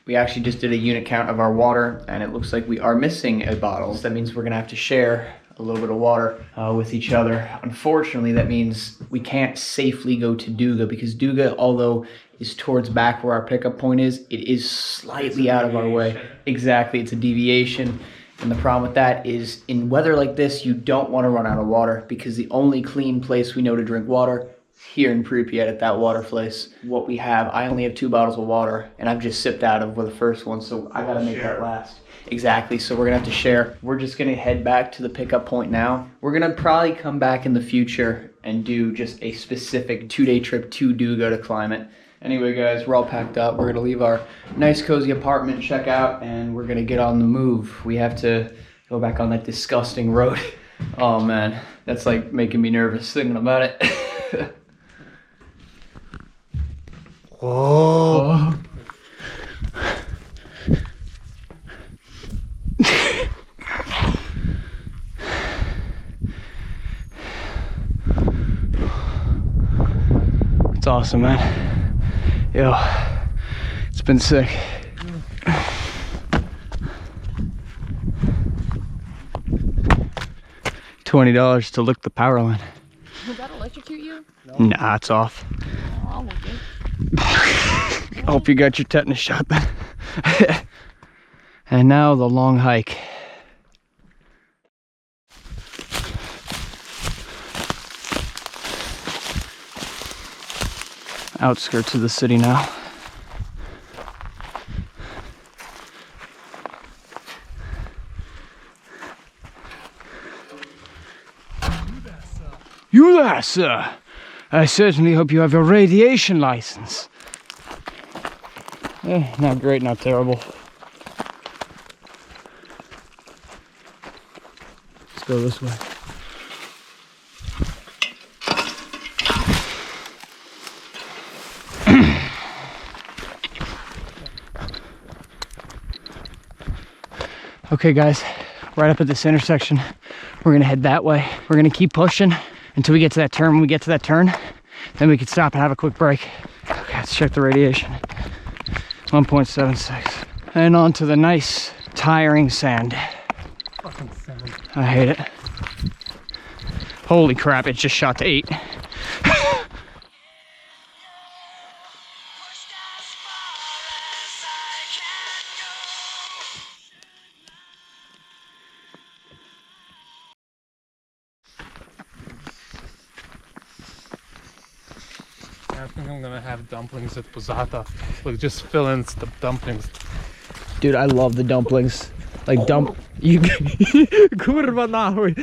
we actually just did a unit count of our water and it looks like we are missing a bottle. So that means we're gonna have to share a little bit of water with each other. Unfortunately, that means we can't safely go to Duga because Duga, although is towards back where our pickup point is, it is slightly out of our way. Exactly, it's a deviation. And the problem with that is in weather like this, you don't want to run out of water because the only clean place we know to drink water here in Pripyat at that water place. What we have, I only have 2 bottles of water and I've just sipped out of the first one, so I gotta make that last. Exactly, so we're gonna have to share. We're just gonna head back to the pickup point now. We're gonna probably come back in the future and do just a specific 2-day trip to Duga to climb it. Anyway guys, we're all packed up. We're gonna leave our nice cozy apartment, check out, and we're gonna get on the move. We have to go back on that disgusting road. Oh man, that's like making me nervous thinking about it. Oh. It's awesome, man. Yo, it's been sick. $20 to lick the power line. Would that electrocute you? Nah, it's off. Oh, I'm okay. I hope you got your tetanus shot then. And now the long hike. Outskirts of the city now. You there, sir? I certainly hope you have your radiation license. Not great, not terrible. Let's go this way. Okay guys, right up at this intersection, we're gonna head that way. We're gonna keep pushing until we get to that turn. When we get to that turn, then we can stop and have a quick break. Okay, let's check the radiation. 1.76. And on to the nice, tiring sand. Fucking sand. I hate it. Holy crap, it just shot to 8. I think I'm gonna have dumplings at Pozata. Like, just fill in the dumplings. Dude, I love the dumplings. Like you kurva nahuj.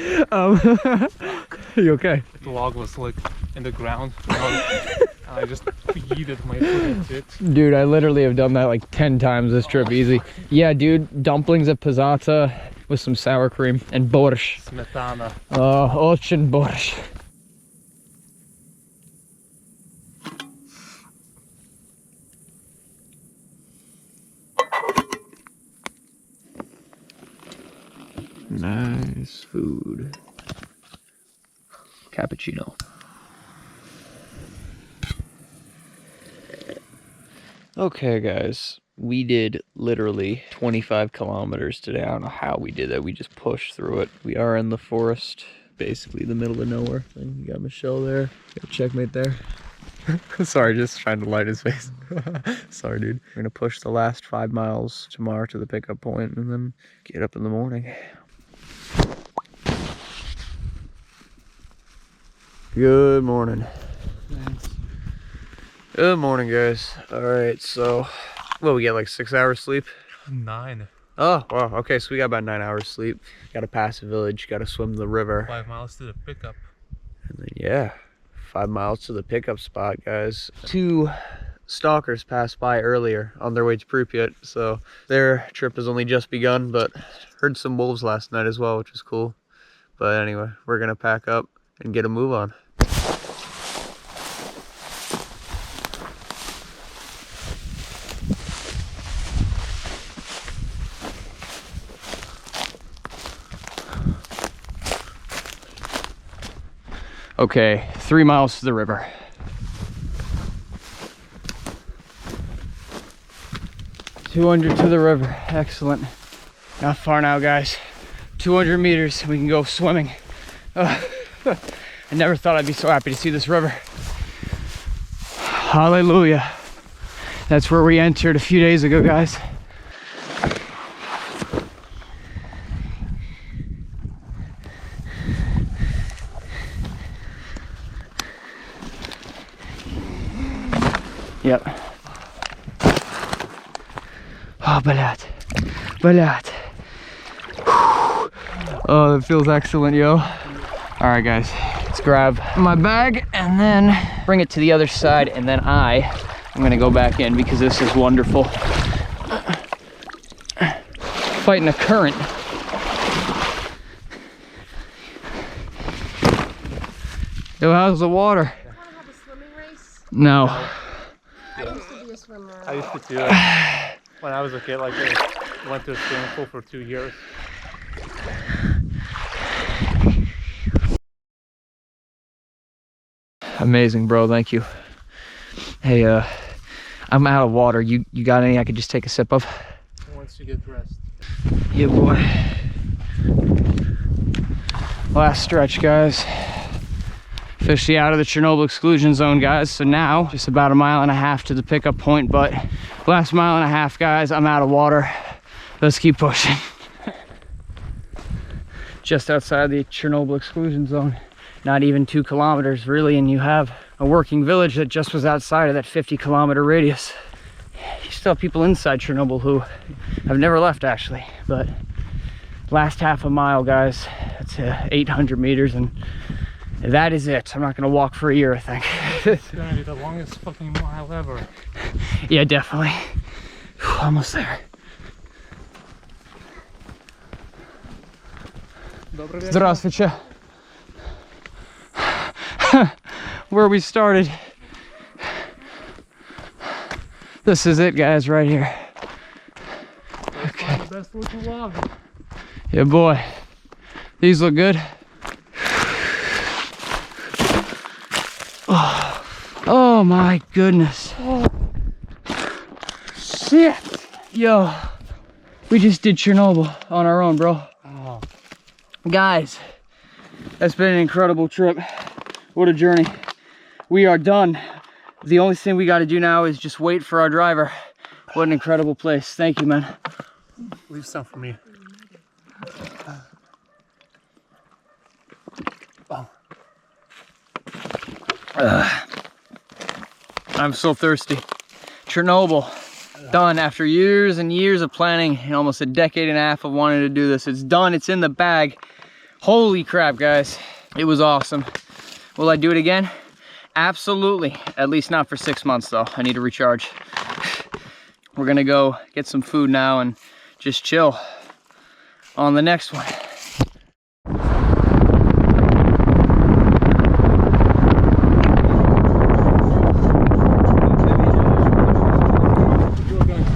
You okay? The log was like in the ground. And I just yeeted my foot into it. Dude, I literally have done that like 10 times this trip, easy. Yeah, dude, dumplings at Pozata with some sour cream and borscht. Smetana. Очень borscht. Nice food. Cappuccino. Okay guys, we did literally 25 kilometers today. I don't know how we did that. We just pushed through it. We are in the forest, basically the middle of nowhere. You got Michelle there, got checkmate there. Sorry, just trying to light his face. Sorry, dude. We're gonna push the last 5 miles tomorrow to the pickup point and then get up in the morning. Good morning. Thanks. Good morning, guys. All right, so, well, we get like 6 hours sleep. 9. Oh, wow. Okay, so we got about 9 hours sleep. Got to pass a village, got to swim the river. 5 miles to the pickup. And then, yeah, 5 miles to the pickup spot, guys. 2 stalkers passed by earlier on their way to Pripyat, so their trip has only just begun, but heard some wolves last night as well, which was cool. But anyway, we're going to pack up and get a move on. Okay, 3 miles to the river. $200 to the river, excellent. Not far now, guys. 200 meters, we can go swimming. I never thought I'd be so happy to see this river. Hallelujah. That's where we entered a few days ago, guys. Yep. Oh, balat. Balat. Oh, that feels excellent, yo. All right, guys. Let's grab my bag and then bring it to the other side, and then I'm gonna go back in because this is wonderful. Fighting a current. Yo, how's the water? Want to have a swimming race? No. I used to be a swimmer. I used to do it when I was a kid. Like, I went to a swimming pool for 2 years. Amazing, bro. Thank you. Hey, I'm out of water. You got any I could just take a sip of? Once you get dressed. Yeah, boy. Last stretch, guys. Officially out of the Chernobyl Exclusion Zone, guys. So now, just about 1.5 miles to the pickup point, but last 1.5 miles, guys, I'm out of water. Let's keep pushing. Just outside the Chernobyl Exclusion Zone. Not even 2 kilometers, really, and you have a working village that just was outside of that 50-kilometer radius. You still have people inside Chernobyl who have never left, actually, but last half a mile, guys, it's 800 meters, and that is it. I'm not gonna walk for a year, I think. It's gonna be the longest fucking mile ever. Yeah, definitely. Whew, almost there. Здравствуйте. Where we started. This is it, guys, right here. Okay. The best looking log. Yeah, boy. These look good. Oh my goodness. Shit. Yo, we just did Chernobyl on our own, bro. Oh. Guys, that's been an incredible trip. What a journey. We are done. The only thing we got to do now is just wait for our driver. What an incredible place. Thank you, man. Leave some for me. I'm so thirsty. Chernobyl, done after years and years of planning and almost a decade and a half of wanting to do this. It's done, it's in the bag. Holy crap, guys. It was awesome. Will I do it again? Absolutely. At least not for 6 months though. I need to recharge. We're gonna go get some food now and just chill on the next one.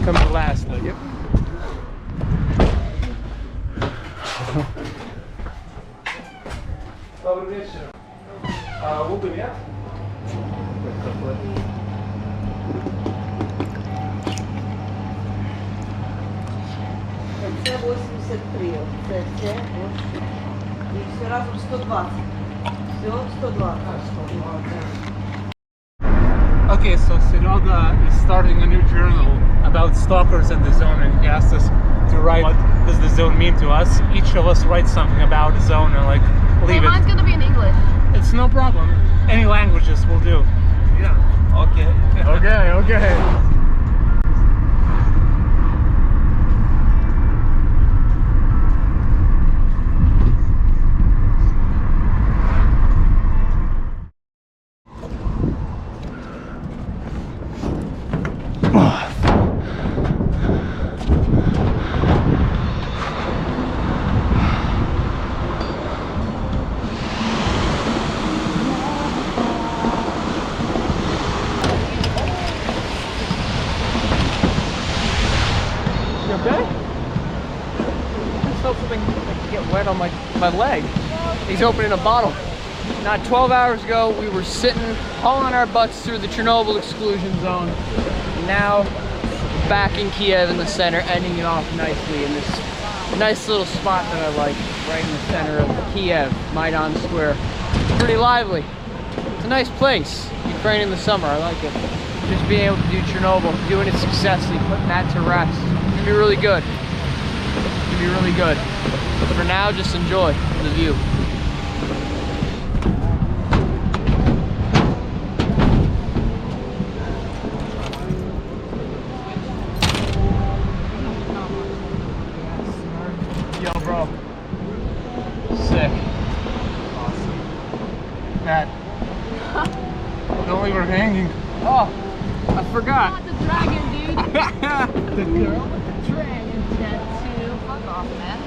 Come to last, though. Yep. Це 83, це, і все разом 120. Все, 120. Okay, so Serega is starting a new journal about stalkers in the zone, and he asked us to write what does the zone mean to us. Each of us write something about the zone and like leave Mine's it. gonna be in English. It's no problem. Any languages will do. Yeah. Okay. Okay, okay. You okay? I felt something like get wet on my leg. He's opening a bottle. Not 12 hours ago, we were sitting, hauling our butts through the Chernobyl Exclusion Zone. Now, back in Kiev in the center, ending it off nicely in this nice little spot that I like, right in the center of Kiev, Maidan Square. It's pretty lively. It's a nice place. Ukraine in the summer, I like it. Just being able to do Chernobyl, doing it successfully, putting that to rest. It's gonna be really good. It's gonna be really good. But for now, just enjoy the view. Yo, bro. Sick. Awesome. Matt. Don't leave her hanging. Oh, I forgot. Not the dragon, dude. The girl with the dragon tattoo. Fuck off, man.